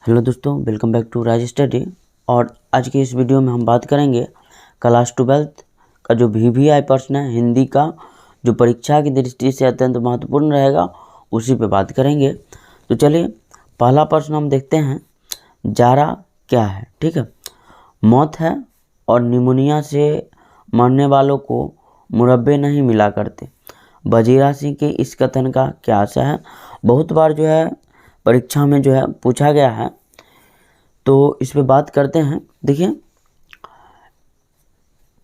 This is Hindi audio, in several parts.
हेलो दोस्तों, welcome back to Raj study. और आज की इस वीडियो में हम बात करेंगे क्लास 12 का जो VVI प्रश्न है हिंदी का, जो परीक्षा की दृष्टि से अत्यंत महत्वपूर्ण रहेगा, उसी पे बात करेंगे। तो चलिए पहला प्रश्न हम देखते हैं। जारा क्या है? ठीक है, मौत है और निमोनिया से मरने वालों को मुरब्बे नहीं मिला करते। वजीरा सिंह के इस कथन का क्या आशय है? बहुत बार जो है परीक्षा में जो है पूछा गया है, तो इस पे बात करते हैं। देखिए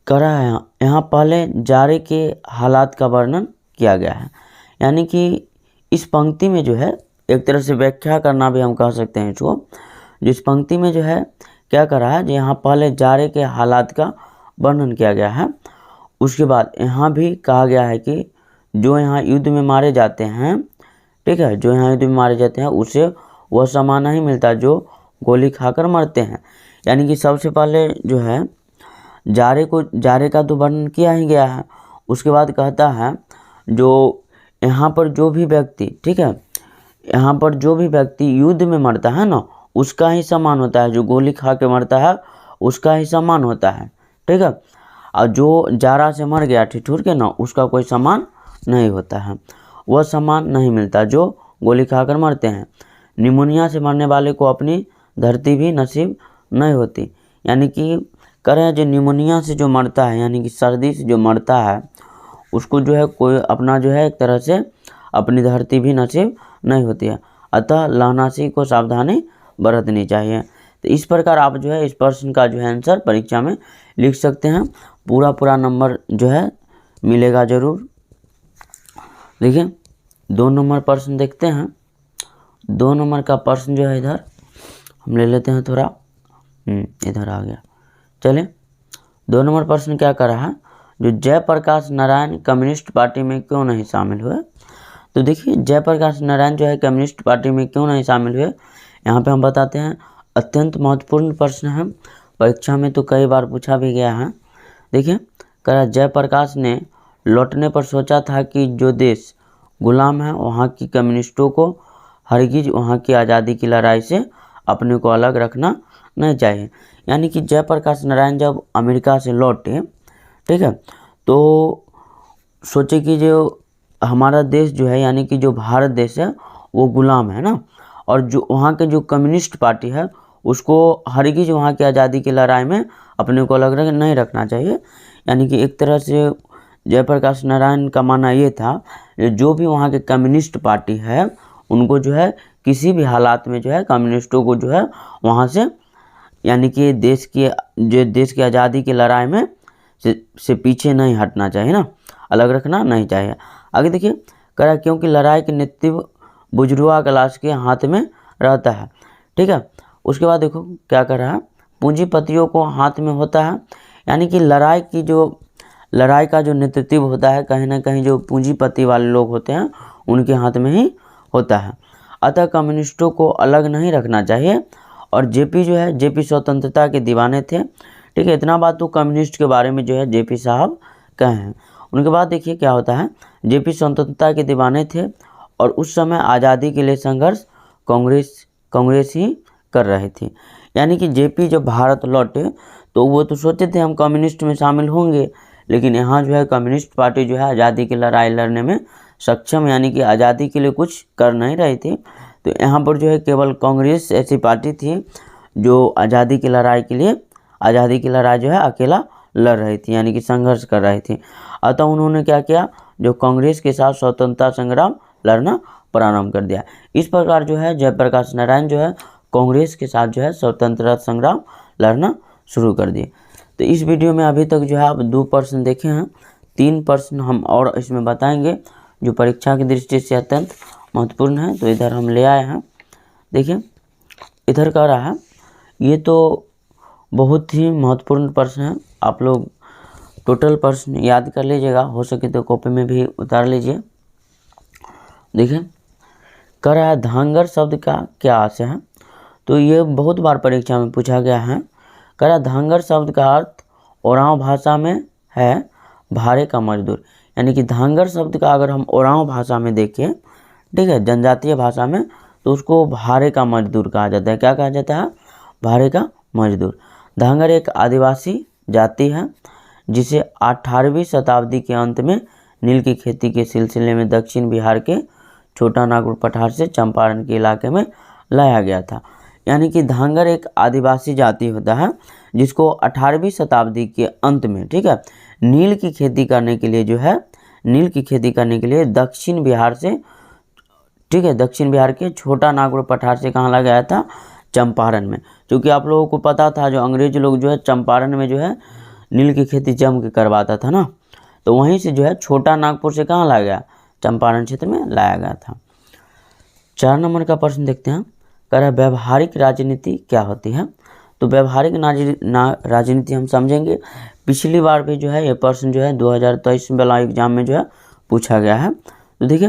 करा है यहाँ पहले जारे के हालात का वर्णन किया गया है, यानी कि इस पंक्ति में जो है एक तरह से व्याख्या करना भी हम कह सकते हैं इसको। जिस पंक्ति में जो है क्या करा है, जो यहाँ पहले जारे के हालात का वर्णन किया गया है, उसके बाद यहाँ भी कहा गया है कि जो यहाँ युद्ध में मारे जाते हैं, ठीक है, जो यहाँ युद्ध में मारे जाते हैं उसे वह सम्मान नहीं मिलता जो गोली खाकर मरते हैं। यानी कि सबसे पहले जो है जारे का तो वर्णन किया ही गया है। उसके बाद कहता है जो यहाँ पर जो भी व्यक्ति, ठीक है, यहाँ पर जो भी व्यक्ति युद्ध में मरता है ना, उसका ही सम्मान होता है। जो गोली खा के मरता है उसका ही सम्मान होता है, ठीक है। और जो जारा से मर गया ठिठुर के ना, उसका कोई सम्मान नहीं होता है, वह सम्मान नहीं मिलता जो गोली खाकर मरते हैं। निमोनिया से मरने वाले को अपनी धरती भी नसीब नहीं होती। यानी कि कह रहे हैं जो निमोनिया से जो मरता है, यानी कि सर्दी से जो मरता है, उसको जो है कोई अपना जो है एक तरह से अपनी धरती भी नसीब नहीं होती है। अतः लहनासी को सावधानी बरतनी चाहिए। तो इस प्रकार आप जो है इस प्रश्न का जो है आंसर परीक्षा में लिख सकते हैं। पूरा नंबर जो है मिलेगा ज़रूर। देखिए 2 नंबर प्रश्न देखते हैं। 2 नंबर का प्रश्न जो है इधर हम ले लेते हैं थोड़ा, इधर आ गया। चलिए 2 नंबर प्रश्न क्या कर रहा है, जो जयप्रकाश नारायण कम्युनिस्ट पार्टी में क्यों नहीं शामिल हुए? तो देखिए जयप्रकाश नारायण जो है कम्युनिस्ट पार्टी में क्यों नहीं शामिल हुए, यहाँ पे हम बताते हैं। अत्यंत महत्वपूर्ण प्रश्न है, परीक्षा में तो कई बार पूछा भी गया है। देखिए कह रहा जयप्रकाश ने लौटने पर सोचा था कि जो देश गुलाम है वहाँ की कम्युनिस्टों को हरगिज वहाँ की आज़ादी की लड़ाई से अपने को अलग रखना नहीं चाहिए। यानी कि जयप्रकाश नारायण जब अमेरिका से लौटे, ठीक है, तो सोचे कि जो हमारा देश जो है, यानी कि जो भारत देश है वो गुलाम है ना, और जो वहाँ के जो कम्युनिस्ट पार्टी है उसको हरगिज वहाँ की आज़ादी की लड़ाई में अपने को अलग नहीं रखना चाहिए। यानी कि एक तरह से जयप्रकाश नारायण का मानना ये था जो भी वहाँ के कम्युनिस्ट पार्टी है उनको जो है किसी भी हालात में जो है कम्युनिस्टों को जो है वहाँ से, यानी कि देश की आज़ादी की लड़ाई में से पीछे नहीं हटना चाहिए ना, अलग रखना नहीं चाहिए। आगे देखिए कह रहा क्योंकि लड़ाई के नेतृत्व बुजुर्गा क्लास के हाथ में रहता है, ठीक है। उसके बाद देखो क्या कर रहा है, पूंजीपतियों को हाथ में होता है। यानी कि लड़ाई का जो नेतृत्व होता है कहीं ना कहीं जो पूंजीपति वाले लोग होते हैं उनके हाथ में ही होता है। अतः कम्युनिस्टों को अलग नहीं रखना चाहिए। और जेपी जो है, जेपी स्वतंत्रता के दीवाने थे, ठीक है। इतना बात तो कम्युनिस्ट के बारे में जो है जेपी साहब कहे हैं। उनके बाद देखिए क्या होता है, जेपी स्वतंत्रता के दीवाने थे और उस समय आज़ादी के लिए संघर्ष कांग्रेस ही कर रही थी। यानी कि जेपी जब भारत लौटे तो वो तो सोचे थे हम कम्युनिस्ट में शामिल होंगे, लेकिन यहाँ जो है कम्युनिस्ट पार्टी जो है आज़ादी की लड़ाई लड़ने में सक्षम, यानी कि आज़ादी के लिए कुछ कर नहीं रही थी। तो यहाँ पर जो है केवल कांग्रेस ऐसी पार्टी थी जो आज़ादी की लड़ाई जो है अकेला लड़ रही थी, यानी कि संघर्ष कर रही थी। अतः उन्होंने क्या किया, जो कांग्रेस के साथ स्वतंत्रता संग्राम लड़ना प्रारंभ कर दिया। इस प्रकार जो है जयप्रकाश नारायण जो है कांग्रेस के साथ जो है स्वतंत्रता संग्राम लड़ना शुरू कर दिए। तो इस वीडियो में अभी तक जो है आप 2 प्रश्न देखे हैं, 3 प्रश्न हम और इसमें बताएंगे जो परीक्षा की दृष्टि से अत्यंत महत्वपूर्ण है। तो इधर हम ले आए हैं। देखिए इधर कह रहा है, ये तो बहुत ही महत्वपूर्ण प्रश्न है, आप लोग टोटल प्रश्न याद कर लीजिएगा, हो सके तो कॉपी में भी उतार लीजिए। देखिए कह रहा है धांगर शब्द का क्या आशय है? तो ये बहुत बार परीक्षा में पूछा गया है। कह रहा धांगर शब्द का अर्थ ओरांव भाषा में है भारे का मजदूर। यानी कि धांगर शब्द का अगर हम ओरांव भाषा में देखें, ठीक है, जनजातीय भाषा में, तो उसको भारे का मजदूर कहा जाता है। क्या कहा जाता है? भारे का मजदूर। धांगर एक आदिवासी जाति है जिसे 18वीं शताब्दी के अंत में नील की खेती के सिलसिले में दक्षिण बिहार के छोटा नागपुर पठार से चंपारण के इलाके में लाया गया था। यानी कि धांगर एक आदिवासी जाति होता है जिसको 18वीं शताब्दी के अंत में, ठीक है, नील की खेती करने के लिए जो है, नील की खेती करने के लिए दक्षिण बिहार से, ठीक है, दक्षिण बिहार के छोटा नागपुर पठार से कहाँ लाया गया था? चंपारण में। क्योंकि आप लोगों को पता था जो अंग्रेज लोग जो है चंपारण में जो है नील की खेती जम के करवाता था ना, तो वहीं से जो है छोटा नागपुर से कहाँ लाया गया? चंपारण क्षेत्र में लाया गया था। 4 नंबर का प्रश्न देखते हैं। कह रहा है व्यवहारिक राजनीति क्या होती है? तो व्यवहारिक राजनीति हम समझेंगे। पिछली बार भी जो है ये प्रश्न जो है 2023 वाला एग्जाम में जो है पूछा गया है। तो देखिए,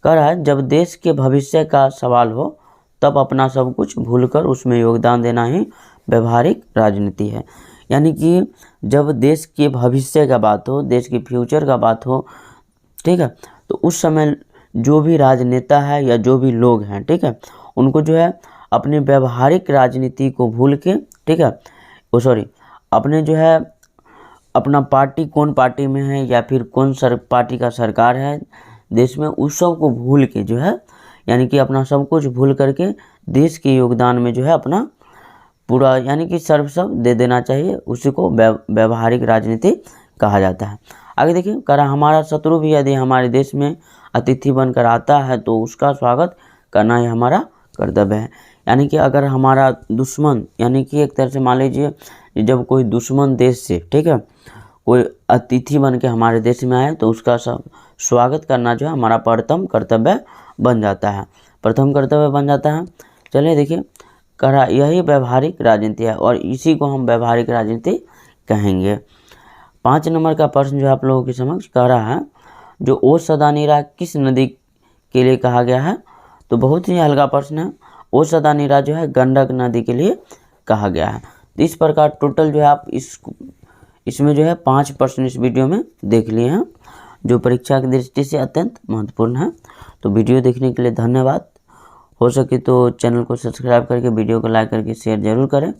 कह रहा है जब देश के भविष्य का सवाल हो तब अपना सब कुछ भूलकर उसमें योगदान देना ही व्यवहारिक राजनीति है। यानी कि जब देश के भविष्य का बात हो, देश के फ्यूचर का बात हो, ठीक है, तो उस समय जो भी राजनेता है या जो भी लोग हैं, ठीक है, उनको जो है अपने व्यवहारिक राजनीति को भूल के, ठीक है, अपने जो है अपना पार्टी कौन पार्टी में है या फिर कौन पार्टी का सरकार है देश में, उस सब को भूल के जो है, यानी कि अपना सब कुछ भूल करके देश के योगदान में जो है अपना पूरा यानी कि सर्वस्व दे देना चाहिए। उसी को व्यवहारिक राजनीति कहा जाता है। आगे देखिए, कह रहा हमारा शत्रु भी यदि हमारे देश में अतिथि बनकर आता है तो उसका स्वागत करना ही हमारा कर्तव्य है। यानी कि अगर हमारा दुश्मन, यानी कि एक तरह से मान लीजिए जब कोई दुश्मन देश से, ठीक है, कोई अतिथि बन के हमारे देश में आए तो उसका स्वागत करना जो है हमारा प्रथम कर्तव्य बन जाता है, प्रथम कर्तव्य बन जाता है। चलिए देखिए, कह रहा यही व्यवहारिक राजनीति है और इसी को हम व्यवहारिक राजनीति कहेंगे। 5 नंबर का प्रश्न जो आप लोगों के समक्ष कह रहा है जो ओस सदा नीरा किस नदी के लिए कहा गया है? तो बहुत ही हल्का प्रश्न है। ओस सदा नीरा जो है गंडक नदी के लिए कहा गया है। तो इस प्रकार टोटल जो है आप इसमें जो है 5 प्रश्न इस वीडियो में देख लिए हैं जो परीक्षा की दृष्टि से अत्यंत महत्वपूर्ण है। तो वीडियो देखने के लिए धन्यवाद। हो सके तो चैनल को सब्सक्राइब करके वीडियो को लाइक करके शेयर जरूर करें।